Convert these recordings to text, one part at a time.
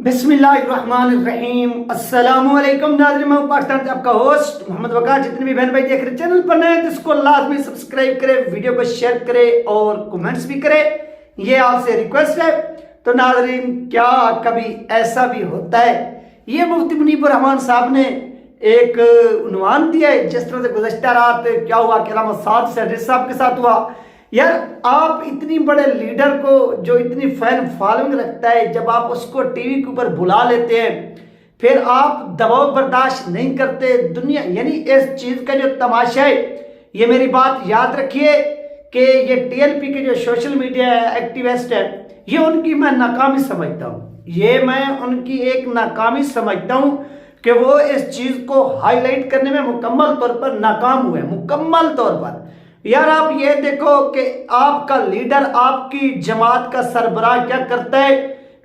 बिस्मिल्लाहिर्रहमानिर्रहीम। अस्सलामुअलैकुम नाज़रीन, मैं पाकिस्तान से आपका होस्ट मोहम्मद वकार। जितने भी बहन भाई देख रहे चैनल पर नए तो इसको लाजमी सब्सक्राइब करें, वीडियो को शेयर करें और कमेंट्स भी करें, ये आपसे रिक्वेस्ट है। तो नाज़रीन, क्या कभी ऐसा भी होता है? ये मुफ्ती मुनीब रहमान साहब ने एक उन्वान दिया है, जिस तरह से गुज़श्ता रात क्या हुआ कि अल्लामा साद सैयद साहब के साथ हुआ। यार, आप इतनी बड़े लीडर को जो इतनी फैन फॉलोइंग रखता है, जब आप उसको टीवी के ऊपर बुला लेते हैं, फिर आप दबाव बर्दाश्त नहीं करते। दुनिया यानी इस चीज़ का जो तमाशा है, ये मेरी बात याद रखिए कि ये टीएलपी के जो सोशल मीडिया एक्टिविस्ट है, ये उनकी मैं नाकामी समझता हूँ। ये मैं उनकी एक नाकामी समझता हूँ कि वो इस चीज़ को हाईलाइट करने में मुकम्मल तौर पर नाकाम हुए, मुकम्मल तौर पर। यार, आप ये देखो कि आपका लीडर, आपकी जमात का सरबराह क्या करता है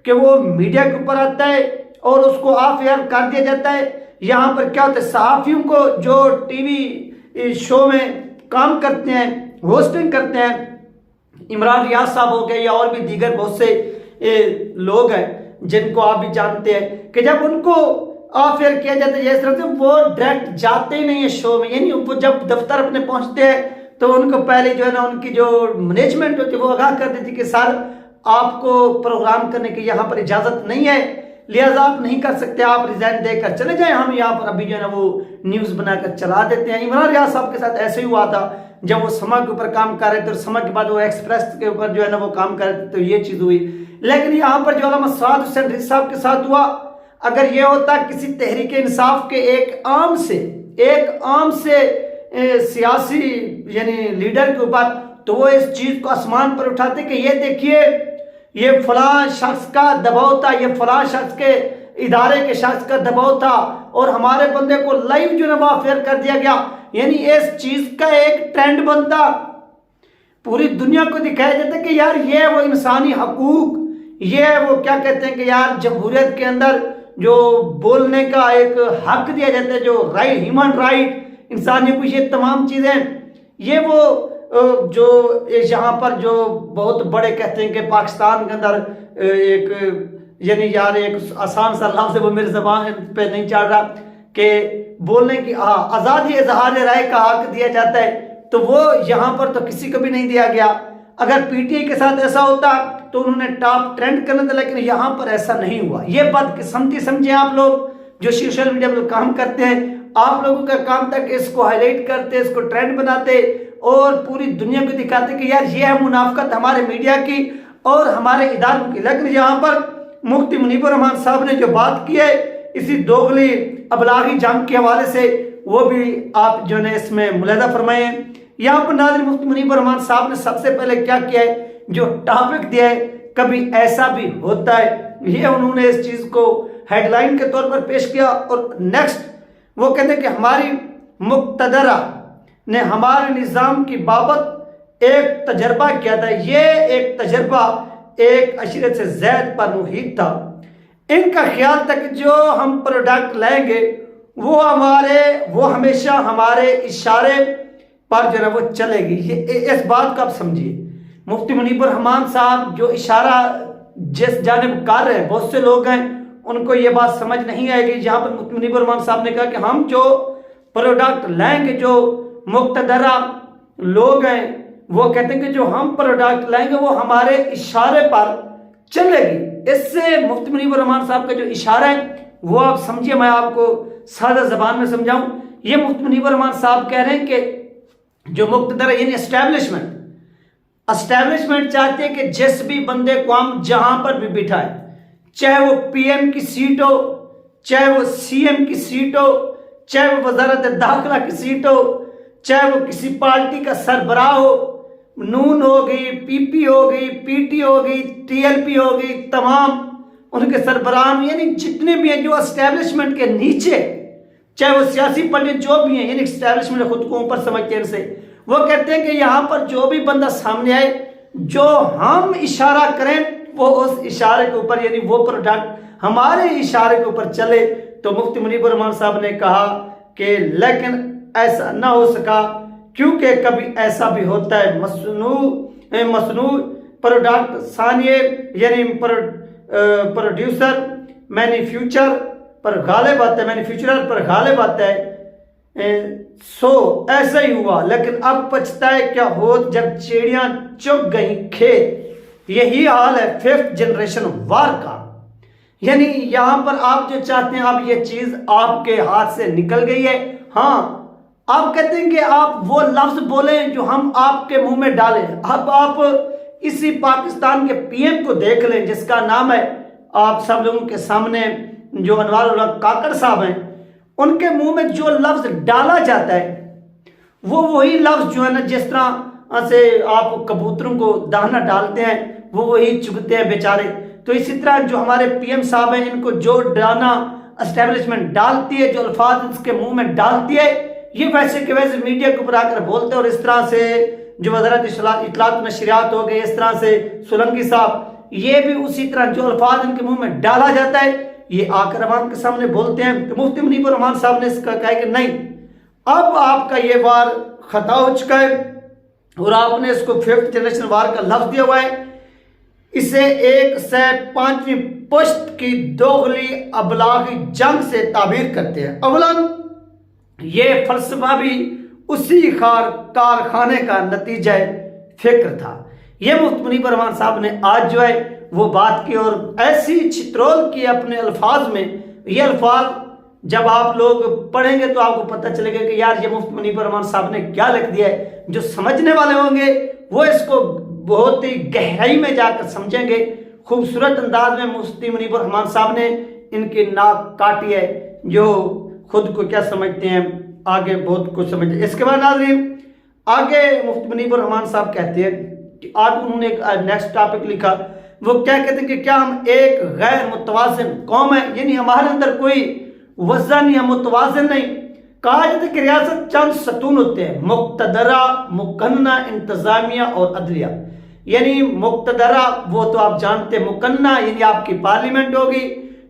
कि वो मीडिया के ऊपर आता है और उसको ऑफ एयर कर दिया जाता है। यहाँ पर क्या होता है, सहाफ़ियों को जो टीवी शो में काम करते हैं, होस्टिंग करते हैं, इमरान रियाज साहब हो गए या और भी दीगर बहुत से लोग हैं जिनको आप भी जानते हैं, कि जब उनको ऑफ एयर किया जाता है इस तरह से, वो डायरेक्ट जाते ही नहीं है शो में। यानी वो जब दफ्तर अपने पहुंचते हैं तो उनको पहले जो है ना, उनकी जो मैनेजमेंट होती है वो आगाह कर देती कि सर, आपको प्रोग्राम करने की यहाँ पर इजाज़त नहीं है, लिहाजा आप नहीं कर सकते, आप रिजाइन देकर चले जाएं, हम यहाँ पर अभी जो है ना वो न्यूज़ बनाकर चला देते हैं। इमरान रियाज साहब के साथ ऐसे ही हुआ था, जब वो समा के ऊपर काम कर रहे थे और समा के बाद वो एक्सप्रेस के ऊपर जो है ना वो काम कर रहे थे, तो ये चीज़ हुई। लेकिन यहाँ पर जो अल्लामा साद हुसैन साहब के साथ हुआ, अगर ये होता किसी तहरीक इंसाफ के एक आम से सियासी यानी लीडर के ऊपर, तो वो इस चीज को आसमान पर उठाते कि ये देखिए, ये फलां शख्स का दबाव था, ये फलां शख्स के इदारे के शख्स का दबाव था और हमारे बंदे को लाइव जो है फेयर कर दिया गया। यानी इस चीज का एक ट्रेंड बनता, पूरी दुनिया को दिखाया जाता कि यार ये वो इंसानी हकूक, ये वो क्या कहते हैं कि यार जमहूरियत के अंदर जो बोलने का एक हक दिया जाता है, जो राइट, ह्यूमन राइट, इंसानी कुछ, ये तमाम चीज़ें, ये वो जो यहाँ पर जो बहुत बड़े कहते हैं कि पाकिस्तान के अंदर एक यानी यार एक आसान सा लफ्ज़ है, वो मेरे ज़बान पे नहीं चल रहा, कि बोलने की आज़ादी इज़हार राय का हक दिया जाता है, तो वो यहाँ पर तो किसी को भी नहीं दिया गया। अगर पीटीआई के साथ ऐसा होता तो उन्होंने टॉप ट्रेंड करना था, लेकिन यहाँ पर ऐसा नहीं हुआ। ये बदकिस्मती समझे आप लोग जो सोशल मीडिया पर काम करते हैं। आप लोगों का काम था कि इसको हाईलाइट करते, इसको ट्रेंड बनाते और पूरी दुनिया को दिखाते कि यार ये है मुनाफकत हमारे मीडिया की और हमारे इदारों की। लेकिन यहाँ पर मुफ्ती मुनीब रहमान साहब ने जो बात की है इसी दोगली अबलागी जंग के हवाले से, वो भी आप जो है इसमें मुलाहिजा फरमाए। यहाँ पर नाज़रीन, मुफ्ती मुनीब रहमान साहब ने सबसे पहले क्या किया है, जो टॉपिक दिया है, कभी ऐसा भी होता है, ये उन्होंने इस चीज़ को हेडलाइन के तौर पर पेश किया। और नेक्स्ट वो कहते हैं कि हमारी मुक्तदरा ने हमारे निज़ाम की बाबत एक तजर्बा किया था। ये एक तजर्बा एक अशरत से ज़ैद पर मुहित था। इनका ख्याल था कि जो हम प्रोडक्ट लाएंगे वो हमेशा हमारे इशारे पर जो है वो चलेगी। ये इस बात को आप समझिए। मुफ्ती मुनीब रहमान साहब जो इशारा जिस जानिब कर रहे हैं, बहुत से लोग हैं उनको ये बात समझ नहीं आएगी। यहाँ पर मुफ्ती मुनीब रहमान साहब ने कहा कि हम जो प्रोडक्ट लाएंगे, जो मुक्तदरा लोग हैं वो कहते हैं कि जो हम प्रोडक्ट लाएंगे वो हमारे इशारे पर चलेगी। इससे मुफ्ती मुनीब रहमान साहब का जो इशारा है वो आप समझिए, मैं आपको सादा जबान में समझाऊं। ये मुफ्ती मुनीब रहमान साहब कह रहे हैं कि जो मुक्तदरा यानी एस्टैब्लिशमेंट चाहते हैं कि जिस भी बंदे को हम जहां पर भी बिठाए, चाहे वो पीएम की सीट हो, चाहे वो सीएम की सीट हो, चाहे वो वजारत दाखिला की सीट हो, चाहे वो किसी पार्टी का सरबराह हो, नून हो गई, पीपी हो गई, पीटी हो गई, टीएलपी हो गई, तमाम उनके सरबराह यानी जितने भी हैं जो एस्टैब्लिशमेंट के नीचे, चाहे वो सियासी पार्टी जो भी हैं, यानी एस्टैब्लिशमेंट खुद को ऊपर समझते हैं से, वो कहते हैं कि यहाँ पर जो भी बंदा सामने आए, जो हम इशारा करें वो उस इशारे के ऊपर, यानी वो प्रोडक्ट हमारे इशारे के ऊपर चले। तो मुफ्ती मुनीब रहमान साहब ने कहा कि लेकिन ऐसा ना हो सका, क्योंकि कभी ऐसा भी होता है मसनू प्रोडक्ट सानिए यानी प्रोड्यूसर मैनी फ्यूचर पर गालिब आता है, मैनी फ्यूचर पर गालिब आता है। सो ऐसा ही हुआ, लेकिन अब पछताए क्या होत जब चिड़ियां चुग गई खेत। यही हाल है 5th जनरेशन वार का। यानी यहां पर आप जो चाहते हैं, अब ये चीज आपके हाथ से निकल गई है। हाँ, आप कहते हैं कि आप वो लफ्ज बोले जो हम आपके मुंह में डालें। अब आप इसी पाकिस्तान के पीएम को देख लें, जिसका नाम है आप सब लोगों के सामने, जो अनवर उल हक काकड़ साहब हैं, उनके मुंह में जो लफ्ज डाला जाता है वो वही लफ्ज जो है ना, जिस तरह से आप कबूतरों को दाना डालते हैं वो वही चुगते हैं बेचारे। तो इसी तरह जो हमारे पीएम साहब हैं, इनको जो दाना एस्टेब्लिशमेंट डालती है, जो अल्फाज इसके मुंह में डालती है, ये वैसे के वैसे मीडिया के ऊपर आकर बोलते हैं। और इस तरह से जो वज़ारत इत्तलात नशरियात हो गए, इस तरह से सोलंकी साहब, ये भी उसी तरह जो अल्फाज इनके मुंह में डाला जाता है ये आकर अवाम के सामने बोलते हैं। तो मुफ्ती मुनीबुर रहमान साहब ने इसका कहा कि नहीं, अब आपका ये वार खता हो चुका है और आपने इसको 5th जनरेशन वार का लफ्ज दिया हुआ है। इसे 105वीं पुश्त की दोगली अबलागी जंग से ताबीर करते हैं। अवलन ये फलसफा भी उसी कारखाने का नतीजा फिक्र था। यह मुफ्ती मुनीबुर रहमान साहब ने आज जो है वो बात की और ऐसी चित्रोल की अपने अल्फाज में। ये अल्फाज जब आप लोग पढ़ेंगे तो आपको पता चलेगा कि यार ये मुफ्ती मुनीबुर रहमान साहब ने क्या लिख दिया है। जो समझने वाले होंगे वो इसको बहुत ही गहराई में जाकर समझेंगे। खूबसूरत अंदाज में मुफ्ती मुनीबुर रहमान साहब ने इनकी नाक काटी है, जो खुद को क्या समझते हैं, आगे बहुत कुछ समझते। इसके बाद नाज़रीन आगे मुफ्ती मुनीबुर रहमान साहब कहते हैं कि आज उन्होंने एक नेक्स्ट टॉपिक लिखा। वो क्या कहते हैं कि क्या हम एक गैर मुतवाज़िन कौम है, यानी हमारे अंदर कोई वज़न या मुतवाज़िन नहीं। कहा जाता है कि रियासत चंद सतून होते हैं, मुक्तदरा, मुकन्ना, इंतजामिया और अदलिया। यानी मुक्तदरा वो तो आप जानते हैं, मुकन्ना यानी आपकी पार्लियामेंट होगी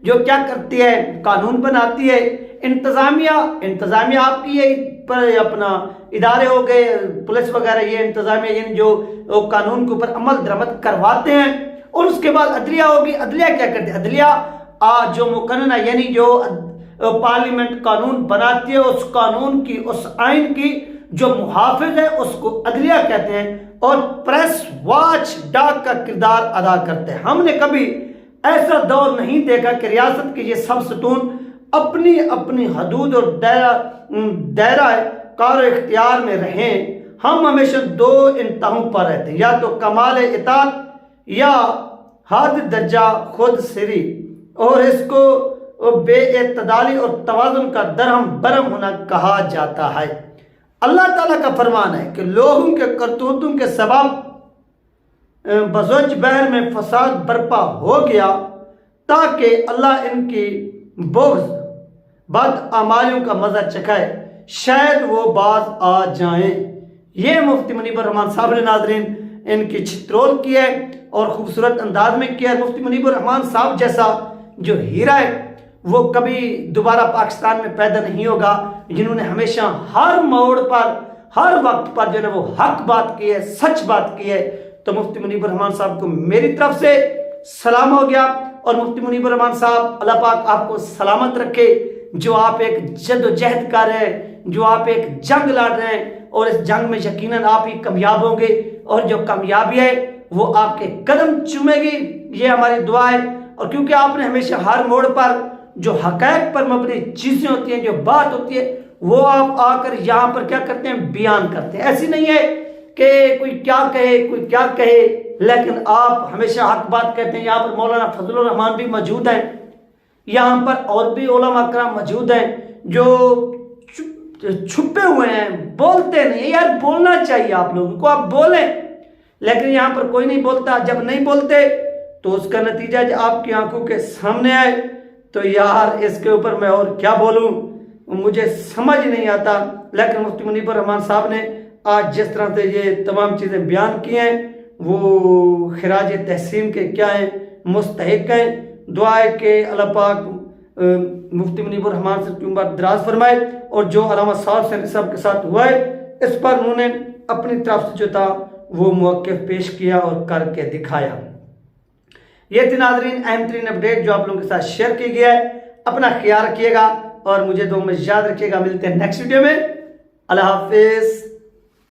जो क्या करती है, कानून बनाती है। इंतजामिया आपकी ये पर अपना इदारे हो गए, पुलिस वगैरह, ये इंतजामिया यानी जो कानून के ऊपर अमल दरमद करवाते हैं। और उसके बाद अदलिया होगी। अदलिया क्या करती है, अदलिया जो मुकन्ना यानी जो पार्लियामेंट कानून बनाती है, उस कानून की, उस आइन की जो मुहाफिज है उसको अदलिया कहते हैं। और प्रेस वॉच डाक का किरदार अदा करते हैं। हमने कभी ऐसा दौर नहीं देखा कि रियासत के ये सब सतून अपनी अपनी हदूद और दायरा कार इख्तियार में रहें। हम हमेशा दो इंतहाओं पर रहते हैं, या तो कमाल इताअत या हद दर्जा खुद सिरी, और इसको बेइतदाली और तवाज़ुन का दरहम बरम होना कहा जाता है। अल्लाह ताला का फरमान है कि लोगों के करतूतों के सबब बज़ोज बहर में फसाद बर्पा हो गया, ताकि अल्लाह इनकी बुग़्ज़ बद अमालियों का मज़ा चखाए, शायद वो बाज आ जाएं। ये मुफ्ती मुनीबुर रहमान साहब ने नाज़रीन इनकी चित्रोल की है और खूबसूरत अंदाज में किया है। मुफ्ती मुनीबुर रहमान साहब जैसा जो हीरा है वो कभी दोबारा पाकिस्तान में पैदा नहीं होगा, जिन्होंने हमेशा हर मोड़ पर, हर वक्त पर जो है वो हक बात की है, सच बात की है। तो मुफ्ती मुनीबुर रहमान साहब को मेरी तरफ से सलाम हो गया। और मुफ्ती मुनीबुर रहमान साहब, अल्लाह पाक आपको सलामत रखे। जो आप एक जद्दोजहद कर रहे हैं, जो आप एक जंग लड़ रहे हैं, और इस जंग में यकीनन आप ही कामयाब होंगे, और जो कामयाबी है वो आपके कदम चूमेगी, ये हमारी दुआ है। और क्योंकि आपने हमेशा हर मोड़ पर जो हक़ाइक़ पर मबनी चीज़ें होती हैं, जो बात होती है, वो आप आकर यहाँ पर क्या करते हैं, बयान करते हैं। ऐसी नहीं है कि कोई क्या कहे, कोई क्या कहे, लेकिन आप हमेशा हक बात कहते हैं। यहाँ पर मौलाना फजलुर रहमान भी मौजूद हैं, यहाँ पर और भी उलमा कराम मौजूद हैं जो छुपे हुए हैं, बोलते नहीं। यार बोलना चाहिए आप लोगों को, आप बोलें, लेकिन यहाँ पर कोई नहीं बोलता। जब नहीं बोलते तो उसका नतीजा जब आपकी आंखों के सामने आए तो यार इसके ऊपर मैं और क्या बोलूँ, मुझे समझ नहीं आता। लेकिन मुफ्ती मुनीबुर रहमान साहब ने आज जिस तरह से ये तमाम चीज़ें बयान की हैं वो खिराज तहसीन के क्या हैं, मुस्तहिक हैं। दुआ है कि अल्लाह पाक मुफ्ती मुनीबुर रहमान से उम्र दराज फरमाए। और जो अलामा साहब के साथ हुआ है, इस पर उन्होंने अपनी तरफ से जो था वो मौक़िफ़ पेश किया और करके दिखाया। ये थी नाजरीन अहम तरीन अपडेट जो आप लोगों के साथ शेयर की गया है। अपना ख्याल रखिएगा और मुझे दुआ में याद रखिएगा। मिलते हैं नेक्स्ट वीडियो में। अल्लाह हाफिज।